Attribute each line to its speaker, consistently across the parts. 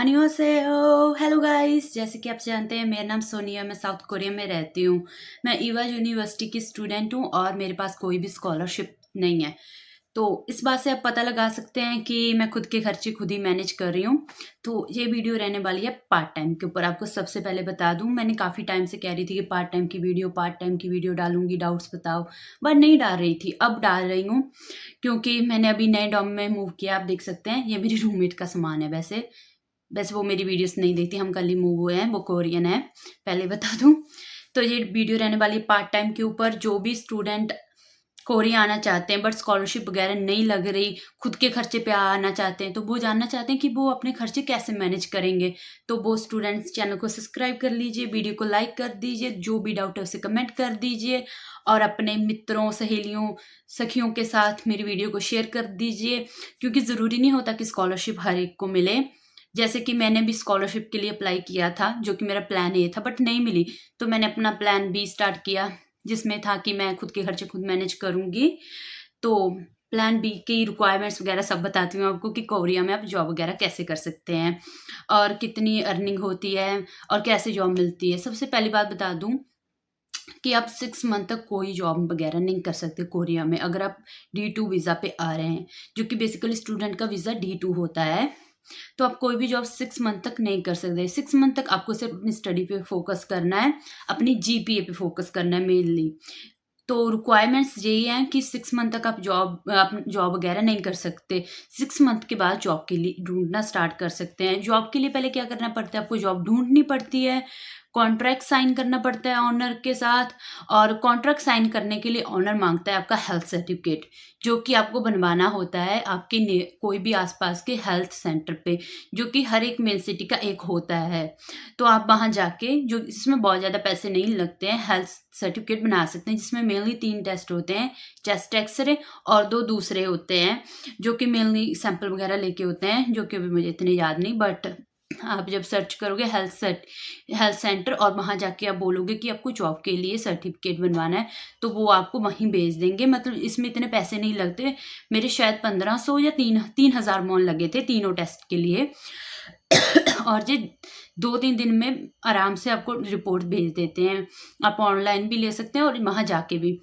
Speaker 1: अन्योसेओ hello guys. जैसे कि आप जानते हैं मेरा नाम सोनिया, मैं साउथ कोरिया में रहती हूँ। मैं ईवा यूनिवर्सिटी की स्टूडेंट हूँ और मेरे पास कोई भी स्कॉलरशिप नहीं है। तो इस बात से आप पता लगा सकते हैं कि मैं खुद के खर्चे खुद ही मैनेज कर रही हूँ। तो ये वीडियो रहने वाली है पार्ट टाइम के ऊपर। आपको सबसे पहले बता दूँ, मैंने काफ़ी टाइम से कह रही थी कि पार्ट टाइम की वीडियो डालूंगी, डाउट्स बताओ, बट नहीं डाल रही थी। अब डाल रही हूँ क्योंकि मैंने अभी नए डॉम में मूव किया। आप देख सकते हैं ये मेरी रूममेट का सामान है। वैसे वैसे वो मेरी वीडियोस नहीं देखती, हम कल ही मूव हुए हैं, वो कोरियन है, पहले बता दूं। तो ये वीडियो रहने वाली है पार्ट टाइम के ऊपर। जो भी स्टूडेंट कोरिया आना चाहते हैं बट स्कॉलरशिप वगैरह नहीं लग रही, खुद के खर्चे पे आना चाहते हैं, तो वो जानना चाहते हैं कि वो अपने खर्चे कैसे मैनेज करेंगे, तो वो स्टूडेंट्स चैनल को सब्सक्राइब कर लीजिए, वीडियो को लाइक कर दीजिए, जो भी डाउट है उसे कमेंट कर दीजिए और अपने मित्रों, सहेलियों, सखियों के साथ मेरी वीडियो को शेयर कर दीजिए। क्योंकि ज़रूरी नहीं होता कि स्कॉलरशिप हर एक को मिले। जैसे कि मैंने भी स्कॉलरशिप के लिए अप्लाई किया था, जो कि मेरा प्लान ए था, बट नहीं मिली, तो मैंने अपना प्लान बी स्टार्ट किया, जिसमें था कि मैं खुद के खर्चे खुद मैनेज करूंगी। तो प्लान बी की रिक्वायरमेंट्स वगैरह सब बताती हूँ आपको कि कोरिया में आप जॉब वगैरह कैसे कर सकते हैं और कितनी अर्निंग होती है और कैसे जॉब मिलती है। सबसे पहली बात बता दूं कि आप 6 मंथ तक कोई जॉब वगैरह नहीं कर सकते कोरिया में अगर आप D2 वीज़ा पे आ रहे हैं, जो कि बेसिकली स्टूडेंट का वीज़ा D2 होता है। तो आप कोई भी जॉब 6 मंथ तक नहीं कर सकते। 6 मंथ तक आपको सिर्फ अपनी स्टडी पे फोकस करना है, अपनी जीपीए पे फोकस करना है मेनली। तो रिक्वायरमेंट्स यही हैं कि 6 मंथ तक आप जॉब वगैरह नहीं कर सकते। 6 मंथ के बाद जॉब के लिए ढूंढना स्टार्ट कर सकते हैं। जॉब के लिए पहले क्या करना पड़ता है, आपको जॉब ढूंढनी पड़ती है, कॉन्ट्रैक्ट साइन करना पड़ता है ऑनर के साथ। और कॉन्ट्रैक्ट साइन करने के लिए ऑनर मांगता है आपका हेल्थ सर्टिफिकेट, जो कि आपको बनवाना होता है आपके कोई भी आसपास के हेल्थ सेंटर पे, जो कि हर एक मेन सिटी का एक होता है। तो आप वहाँ जाके, जो इसमें बहुत ज़्यादा पैसे नहीं लगते हैं, हेल्थ सर्टिफिकेट बना सकते हैं, जिसमें मेनली 3 टेस्ट होते हैं, चेस्ट एक्सरे और 2 दूसरे होते हैं, जो कि मेनली सैंपल वगैरह लेके होते हैं, जो कि अभी मुझे इतने याद नहीं। बट आप जब सर्च करोगे हेल्थ सेंटर और वहाँ जाके आप बोलोगे कि आपको जॉब के लिए सर्टिफिकेट बनवाना है, तो वो आपको वहीं भेज देंगे। मतलब इसमें इतने पैसे नहीं लगते। मेरे शायद 1500 या 3000 मोन लगे थे तीनों टेस्ट के लिए। और ये 2-3 दिन में आराम से आपको रिपोर्ट भेज देते हैं। आप ऑनलाइन भी ले सकते हैं और वहाँ जाके भी।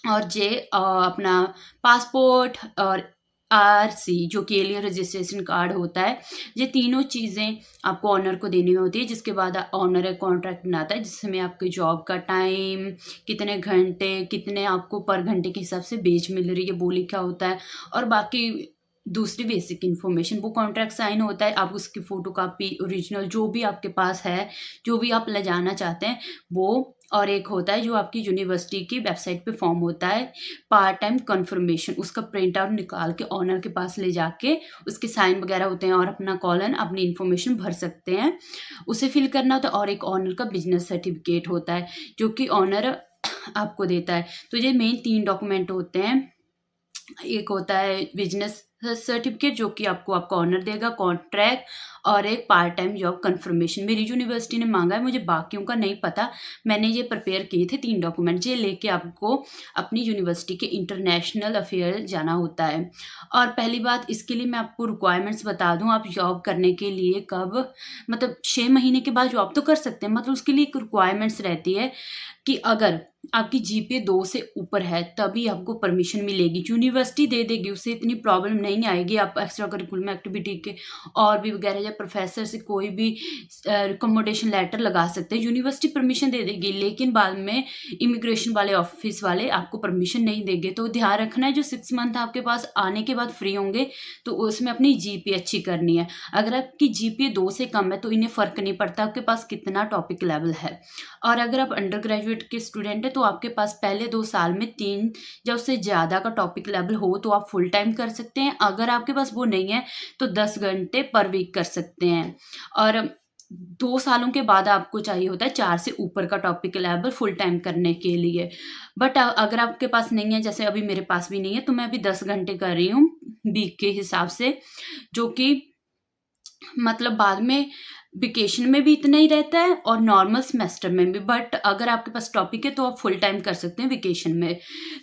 Speaker 1: और ये अपना पासपोर्ट और आरसी, जो कि एलियन रजिस्ट्रेशन कार्ड होता है, ये तीनों चीज़ें आपको ऑनर को देनी होती है। जिसके बाद ऑनर एक कॉन्ट्रैक्ट बनाता है, जिसमें आपके जॉब का टाइम, कितने घंटे, कितने आपको पर घंटे के हिसाब से बेच मिल रही है, वो लिखा होता है। और बाकी दूसरी बेसिक इन्फॉर्मेशन, वो कॉन्ट्रैक्ट साइन होता है, आप उसकी फ़ोटो कापी, ओरिजिनल जो भी आपके पास है, जो भी आप ले जाना चाहते हैं वो। और एक होता है जो आपकी यूनिवर्सिटी की वेबसाइट पे फॉर्म होता है, पार्ट टाइम कन्फर्मेशन, उसका प्रिंट आउट निकाल के ऑनर के पास ले जाके उसके साइन वगैरह होते हैं और अपना कॉलन, अपनी इन्फॉर्मेशन भर सकते हैं, उसे फिल करना होता है। और एक ऑनर का बिजनेस सर्टिफिकेट होता है, जो कि ऑनर आपको देता है। तो ये मेन 3 डॉक्यूमेंट होते हैं। एक होता है बिजनेस सर्टिफिकेट, जो कि आपको आपका ऑनर देगा, कॉन्ट्रैक्ट, और एक पार्ट टाइम जॉब कंफर्मेशन मेरी यूनिवर्सिटी ने मांगा है, मुझे बाकियों का नहीं पता। मैंने ये प्रिपेयर किए थे 3 डॉक्यूमेंट, ये लेके आपको अपनी यूनिवर्सिटी के इंटरनेशनल अफेयर जाना होता है। और पहली बात, इसके लिए मैं आपको रिक्वायरमेंट्स बता दूं, आप जॉब करने के लिए कब, मतलब 6 महीने के बाद जॉब तो कर सकते हैं, मतलब उसके लिए एक रिक्वायरमेंट्स रहती है कि अगर आपकी जीपीए 2 से ऊपर है तभी आपको परमिशन मिलेगी। यूनिवर्सिटी दे देगी, उससे इतनी प्रॉब्लम नहीं आएगी। आप एक्स्ट्रा करिकुलम एक्टिविटी के और भी वगैरह, या प्रोफेसर से कोई भी रिकमेंडेशन लेटर लगा सकते हैं, यूनिवर्सिटी परमिशन दे देगी। लेकिन बाद में इमिग्रेशन वाले ऑफिस वाले आपको परमिशन नहीं देंगे। तो ध्यान रखना है, जो 6 मंथ आपके पास आने के बाद फ्री होंगे, तो उसमें अपनी जीपीए अच्छी करनी है। अगर आपकी जीपीए 2 से कम है तो इन्हें फ़र्क नहीं पड़ता आपके पास कितना टॉपिक लेवल है। और अगर आप अंडर ग्रेजुएट के स्टूडेंट हैं तो आपके पास पहले 2 साल में 3 या उससे ज़्यादा का टॉपिक लेवल हो तो आप फुल टाइम कर सकते हैं। अगर आपके पास वो नहीं है तो 10 घंटे पर वीक कर सकते हैं। और 2 सालों के बाद आपको चाहिए होता है 4 से ऊपर का टॉपिक लेवल फुल टाइम करने के लिए। बट अगर आपके पास नहीं है, जैसे अभी मेरे पास भी नहीं है, तो मैं अभी 10 घंटे कर रही हूँ वीक के हिसाब से, जो कि मतलब बाद में वेकेशन में भी इतना ही रहता है और नॉर्मल सेमेस्टर में भी, बट अगर आपके पास टॉपिक है तो आप फुल टाइम कर सकते हैं वेकेशन में।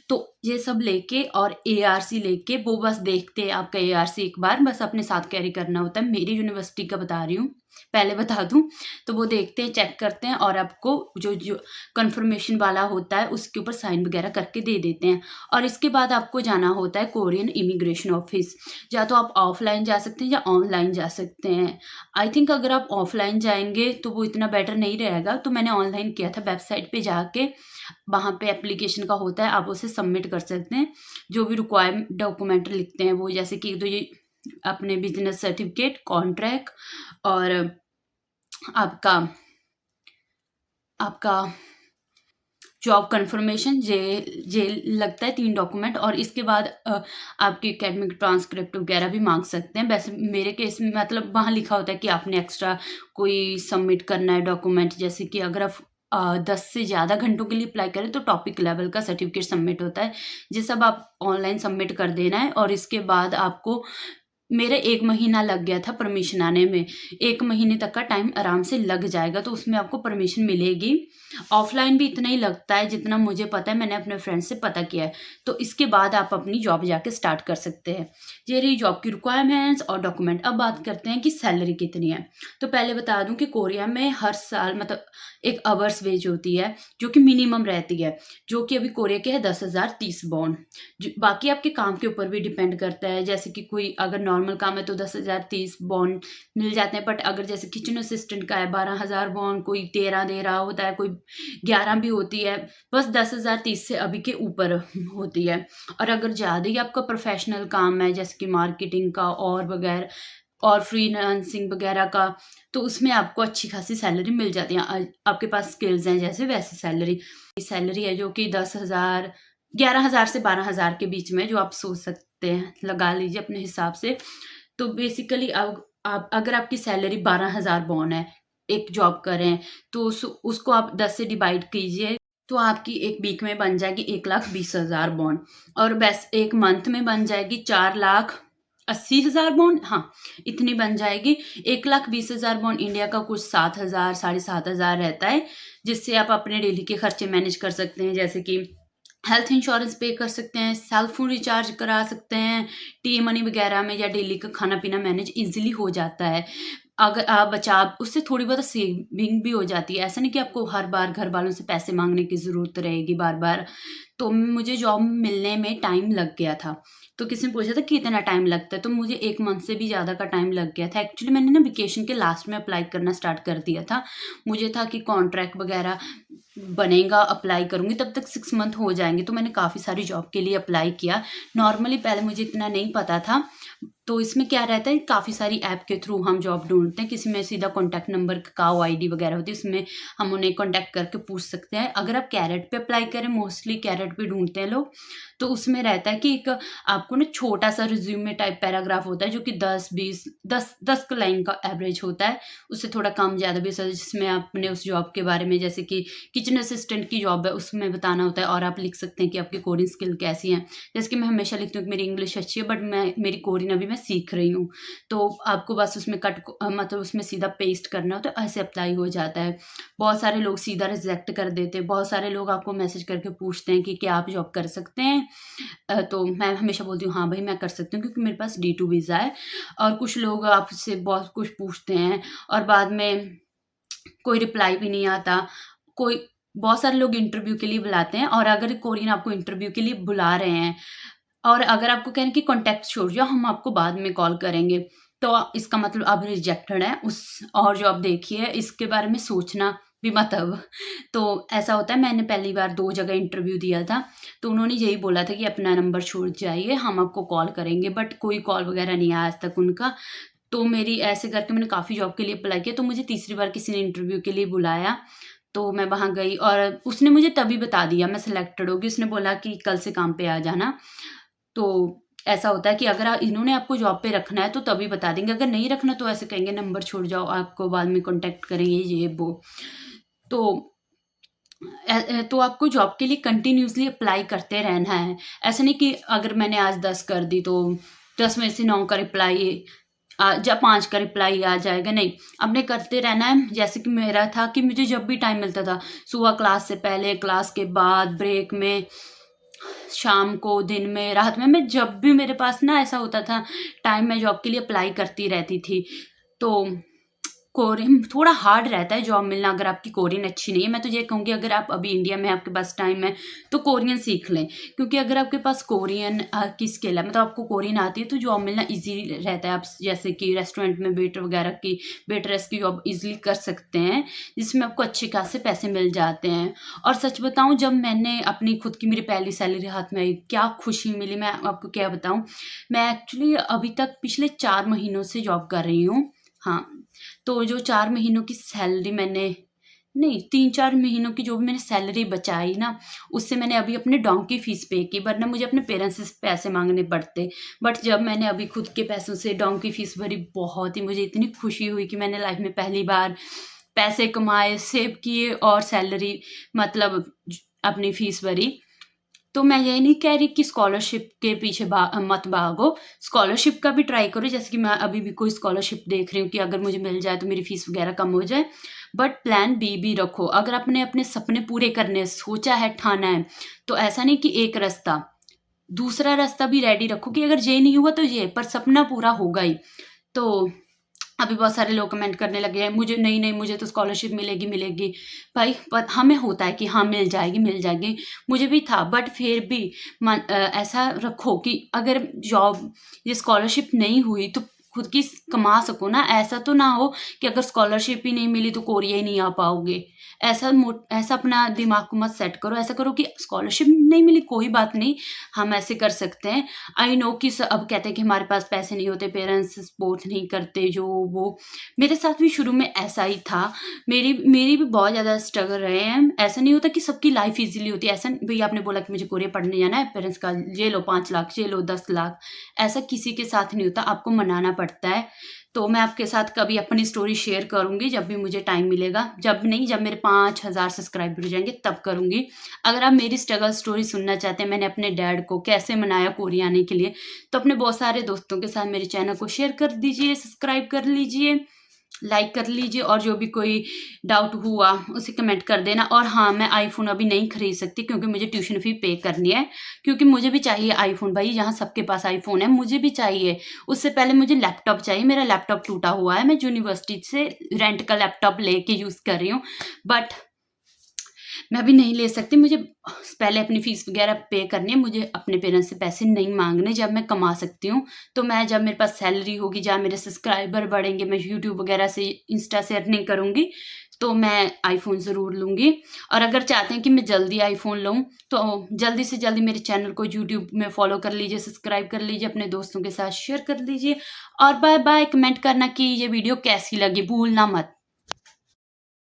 Speaker 1: तो ये सब लेके और एआरसी लेके वो बस देखते हैं आपका एआरसी एक बार बस अपने साथ कैरी करना होता है। मेरी यूनिवर्सिटी का बता रही हूँ, पहले बता दूं। तो वो देखते हैं, चेक करते हैं और आपको जो जो कंफर्मेशन वाला होता है उसके ऊपर साइन वगैरह करके दे देते हैं। और इसके बाद आपको जाना होता है कोरियन इमिग्रेशन ऑफिस। या तो आप ऑफलाइन जा सकते हैं या ऑनलाइन जा सकते हैं। आई थिंक अगर आप ऑफलाइन जाएंगे तो वो इतना बेटर नहीं रहेगा, तो मैंने ऑनलाइन किया था। वेबसाइट पे जाके वहाँ पे एप्लीकेशन का होता है, आप उसे सबमिट कर सकते हैं। जो भी रिक्वायर्ड डॉक्यूमेंट लिखते हैं वो, जैसे कि तो ये अपने बिजनेस सर्टिफिकेट, कॉन्ट्रैक्ट और आपका आपका जॉब कंफर्मेशन, जे लगता है 3 डॉक्यूमेंट। और इसके बाद आपकी एकेडमिक ट्रांसक्रिप्ट वगैरह भी मांग सकते हैं। वैसे मेरे केस में मतलब वहाँ लिखा होता है कि आपने एक्स्ट्रा कोई सबमिट करना है डॉक्यूमेंट, जैसे कि अगर आप 10 से ज़्यादा घंटों के लिए अप्लाई करें तो टॉपिक लेवल का सर्टिफिकेट सबमिट होता है। ये सब आप ऑनलाइन सबमिट कर देना है। और इसके बाद आपको, मेरा 1 महीना लग गया था परमिशन आने में। 1 महीने तक का टाइम आराम से लग जाएगा, तो उसमें आपको परमिशन मिलेगी। ऑफलाइन भी इतना ही लगता है जितना मुझे पता है, मैंने अपने फ्रेंड से पता किया है। तो इसके बाद आप अपनी जॉब जाके स्टार्ट कर सकते हैं। ये रही जॉब की रिक्वायरमेंट्स और डॉक्यूमेंट। अब बात करते हैं कि सैलरी कितनी है। तो पहले बता दूं कि कोरिया में हर साल मतलब एक आवर्स वेज होती है जो कि मिनिमम रहती है, जो कि अभी कोरिया के है 10,030 वॉन। बाकी आपके काम के ऊपर भी डिपेंड करता है। जैसे कि कोई अगर नॉर्मल काम है तो 10,030 वॉन मिल जाते हैं, बट अगर जैसे किचन असिस्टेंट का है 12,000 वॉन, कोई 13 दे रहा होता है, कोई 11 भी होती है। बस 10,030 से अभी के ऊपर होती है। और अगर ज़्यादा ही आपका प्रोफेशनल काम है जैसे कि मार्केटिंग का और वगैरह और फ्रीलांसिंग वगैरह का, तो उसमें आपको अच्छी खासी सैलरी मिल जाती है। आपके पास स्किल्स हैं जैसे, वैसी सैलरी है जो कि 10,000 11,000 से 12,000 के बीच में, जो आप सोच सकते हैं, लगा लीजिए अपने हिसाब से। तो बेसिकली अब आप अगर आपकी सैलरी 12,000 वॉन है, एक जॉब कर रहे हैं, तो उसको आप 10 से डिवाइड कीजिए, तो आपकी एक वीक में बन जाएगी 1,20,000 वॉन। और बस एक मंथ में बन जाएगी 4,80,000 वॉन। हाँ, इतनी बन जाएगी। 1,20,000 वॉन इंडिया का कुछ 7,000 7,500 रहता है, जिससे आप अपने डेली के खर्चे मैनेज कर सकते हैं। जैसे कि हेल्थ इंश्योरेंस पे कर सकते हैं, सेल फोन रिचार्ज करा सकते हैं, टी मनी वगैरह में, या डेली का खाना पीना मैनेज इजीली हो जाता है। अगर आप बचा, उससे थोड़ी बहुत सेविंग भी हो जाती है। ऐसा नहीं कि आपको हर बार घर वालों से पैसे मांगने की ज़रूरत रहेगी बार बार। तो मुझे जॉब मिलने में टाइम लग गया था। तो किसी ने पूछा था कि कितना टाइम लगता है, तो मुझे 1 मंथ से भी ज़्यादा का टाइम लग गया था। एक्चुअली मैंने ना वेकेशन के लास्ट में अप्लाई करना स्टार्ट कर दिया था। मुझे था कि कॉन्ट्रैक्ट वगैरह बनेगा, अप्लाई करूँगी तब तक 6 मंथ हो जाएंगे। तो मैंने काफ़ी सारी जॉब के लिए अप्लाई किया। नॉर्मली पहले मुझे इतना नहीं पता था। तो इसमें क्या रहता है, काफ़ी सारी ऐप के थ्रू हम जॉब ढूंढते हैं। किसी में सीधा कॉन्टैक्ट नंबर का आईडी वगैरह होती है, उसमें हम उन्हें कॉन्टैक्ट करके पूछ सकते हैं। अगर आप कैरेट पे अप्लाई करें, मोस्टली कैरेट पे ढूंढते हैं लोग, तो उसमें रहता है कि एक आपको ना छोटा सा रिज्यूमे टाइप पैराग्राफ होता है, जो कि 10 लाइन का एवरेज होता है। उससे थोड़ा कम ज़्यादा भी हो सकता है, जिसमें आपने उस जॉब के बारे में, जैसे कि किचन असिस्टेंट की जॉब है, उसमें बताना होता है। और आप लिख सकते हैं कि आपकी कोडिंग स्किल कैसी है। जैसे कि मैं हमेशा लिखती हूँ कि मेरी इंग्लिश अच्छी है, बट मेरी कोडिंग अभी मैं सीख रही हूँ। तो आपको बस उसमें मतलब उसमें सीधा पेस्ट करना हो, तो ऐसे अप्लाई हो जाता है। बहुत सारे लोग सीधा रिजेक्ट कर देते हैं। बहुत सारे लोग आपको मैसेज करके पूछते हैं कि क्या आप जॉब कर सकते हैं। तो मैं हमेशा बोलती हूँ हाँ भाई मैं कर सकती हूँ, क्योंकि मेरे पास D2 वीज़ा है। और कुछ लोग आपसे बहुत कुछ पूछते हैं और बाद में कोई रिप्लाई भी नहीं आता। कोई बहुत सारे लोग इंटरव्यू के लिए बुलाते हैं, और अगर कोरियन आपको इंटरव्यू के लिए बुला रहे हैं और अगर आपको कहें कि कॉन्टैक्ट छोड़ जाओ, हम आपको बाद में कॉल करेंगे, तो इसका मतलब आप रिजेक्टेड हैं। उस और जॉब देखिए, इसके बारे में सोचना भी मत अब। तो ऐसा होता है, मैंने पहली बार 2 जगह इंटरव्यू दिया था, तो उन्होंने यही बोला था कि अपना नंबर छोड़ जाइए, हम आपको कॉल करेंगे, बट कोई कॉल वगैरह नहीं आया आज तक उनका। तो मेरी ऐसे करके मैंने काफ़ी जॉब के लिए अप्लाई किया। तो मुझे तीसरी बार किसी ने इंटरव्यू के लिए बुलाया, तो मैं वहाँ गई और उसने मुझे तभी बता दिया मैं सिलेक्टेड होगी। उसने बोला कि कल से काम पे आ जाना। तो ऐसा होता है कि अगर इन्होंने आपको जॉब पे रखना है तो तभी बता देंगे, अगर नहीं रखना तो ऐसे कहेंगे नंबर छोड़ जाओ, आपको बाद में कॉन्टैक्ट करेंगे, ये वो। तो तो आपको जॉब के लिए कंटिन्यूसली अप्लाई करते रहना है। ऐसा नहीं कि अगर मैंने आज 10 कर दी तो 10 में से 9 का रिप्लाई जब 5 का रिप्लाई आ जाएगा, नहीं, अपने करते रहना है। जैसे कि मेरा था कि मुझे जब भी टाइम मिलता था, सुबह क्लास से पहले, क्लास के बाद, ब्रेक में, शाम को, दिन में, रात में, मैं जब भी मेरे पास ना ऐसा होता था टाइम, मैं जॉब के लिए अप्लाई करती रहती थी। तो कोरियन थोड़ा हार्ड रहता है जॉब मिलना अगर आपकी कोरियन अच्छी नहीं है। मैं तो ये कहूँगी अगर आप अभी इंडिया में आपके पास टाइम है तो कोरियन सीख लें, क्योंकि अगर आपके पास कोरियन की स्किल है, मतलब आपको कोरियन आती है, तो जॉब मिलना ईजी रहता है। आप जैसे कि रेस्टोरेंट में वेटर वगैरह की, वेटरेस की जॉब ईजिली कर सकते हैं, जिसमें आपको अच्छे खासे पैसे मिल जाते हैं। और सच बताऊँ, जब मैंने अपनी खुद की मेरी पहली सैलरी हाथ में आई, क्या खुशी मिली, मैं आपको क्या बताऊँ। मैं एक्चुअली अभी तक पिछले 4 महीनों से जॉब कर रही हूँ। हाँ, तो जो 4 महीनों की सैलरी मैंने, नहीं, 3-4 महीनों की जो भी मैंने सैलरी बचाई ना, उससे मैंने अभी अपने डॉग की फीस पे की, वरना मुझे अपने पेरेंट्स से पैसे मांगने पड़ते। बट जब मैंने अभी खुद के पैसों से डॉग की फीस भरी, बहुत ही मुझे इतनी खुशी हुई कि मैंने लाइफ में पहली बार पैसे कमाए, सेव किए और सैलरी, मतलब अपनी फीस भरी। तो मैं ये नहीं कह रही कि स्कॉलरशिप के पीछे मत भागो, स्कॉलरशिप का भी ट्राई करो। जैसे कि मैं अभी भी कोई स्कॉलरशिप देख रही हूँ कि अगर मुझे मिल जाए तो मेरी फीस वगैरह कम हो जाए। बट प्लान बी भी रखो। अगर आपने अपने सपने पूरे करने सोचा है, ठाना है, तो ऐसा नहीं कि एक रास्ता, दूसरा रास्ता भी रेडी रखो कि अगर ये नहीं हुआ तो ये, पर सपना पूरा होगा ही। तो अभी बहुत सारे लोग कमेंट करने लगे हैं, मुझे नहीं नहीं, मुझे तो स्कॉलरशिप मिलेगी मिलेगी। भाई, पर हमें होता है कि हाँ मिल जाएगी मिल जाएगी, मुझे भी था। बट फिर भी ऐसा रखो कि अगर जॉब, ये स्कॉलरशिप नहीं हुई तो खुद की कमा सको ना। ऐसा तो ना हो कि अगर स्कॉलरशिप ही नहीं मिली तो कोरिया ही नहीं आ पाओगे। ऐसा अपना दिमाग को मत सेट करो। ऐसा करो कि स्कॉलरशिप नहीं मिली कोई बात नहीं, हम ऐसे कर सकते हैं। आई नो कि अब कहते हैं कि हमारे पास पैसे नहीं होते, पेरेंट्स सपोर्ट नहीं करते, जो वो, मेरे साथ भी शुरू में ऐसा ही था। मेरी भी बहुत ज़्यादा स्ट्रगल रहे हैं। ऐसा नहीं होता कि सबकी लाइफ इजीली होती है। ऐसा भैया आपने बोला कि मुझे कोरिया पढ़ने जाना है, पेरेंट्स का ये लो 5 लाख, ये लो 10 लाख, ऐसा किसी के साथ नहीं होता, आपको मनाना पड़ता है। तो मैं आपके साथ कभी अपनी स्टोरी शेयर करूँगी जब भी मुझे टाइम मिलेगा, जब नहीं, जब मेरे 5000 सब्सक्राइबर हो जाएंगे तब करूँगी। अगर आप मेरी स्ट्रगल स्टोरी सुनना चाहते हैं, मैंने अपने डैड को कैसे मनाया कोरिया आने के लिए, तो अपने बहुत सारे दोस्तों के साथ मेरे चैनल को शेयर कर दीजिए, सब्सक्राइब कर लीजिए, लाइक कर लीजिए, और जो भी कोई डाउट हुआ उसे कमेंट कर देना। और हाँ, मैं आईफोन अभी नहीं खरीद सकती क्योंकि मुझे ट्यूशन फी पे करनी है, क्योंकि मुझे भी चाहिए आईफोन। भाई, जहाँ सबके पास आईफोन है, मुझे भी चाहिए। उससे पहले मुझे लैपटॉप चाहिए। मेरा लैपटॉप टूटा हुआ है, मैं यूनिवर्सिटी से रेंट का लैपटॉप लेके यूज़ कर रही हूँ। बट मैं अभी नहीं ले सकती, मुझे पहले अपनी फ़ीस वगैरह पे करनी है। मुझे अपने पेरेंट्स से पैसे नहीं माँगने, जब मैं कमा सकती हूँ। तो मैं, जब मेरे पास सैलरी होगी, जब मेरे सब्सक्राइबर बढ़ेंगे, मैं यूट्यूब वगैरह से, इंस्टा से अर्निंग करूँगी, तो मैं आईफ़ोन ज़रूर लूँगी। और अगर चाहते हैं कि मैं जल्दी आईफ़ोन लूँ, तो जल्दी से जल्दी मेरे चैनल को यूट्यूब में फ़ॉलो कर लीजिए, सब्सक्राइब कर लीजिए, अपने दोस्तों के साथ शेयर कर लीजिए। और बाय-बाय, कमेंट करना कि ये वीडियो कैसी लगी, भूलना मत।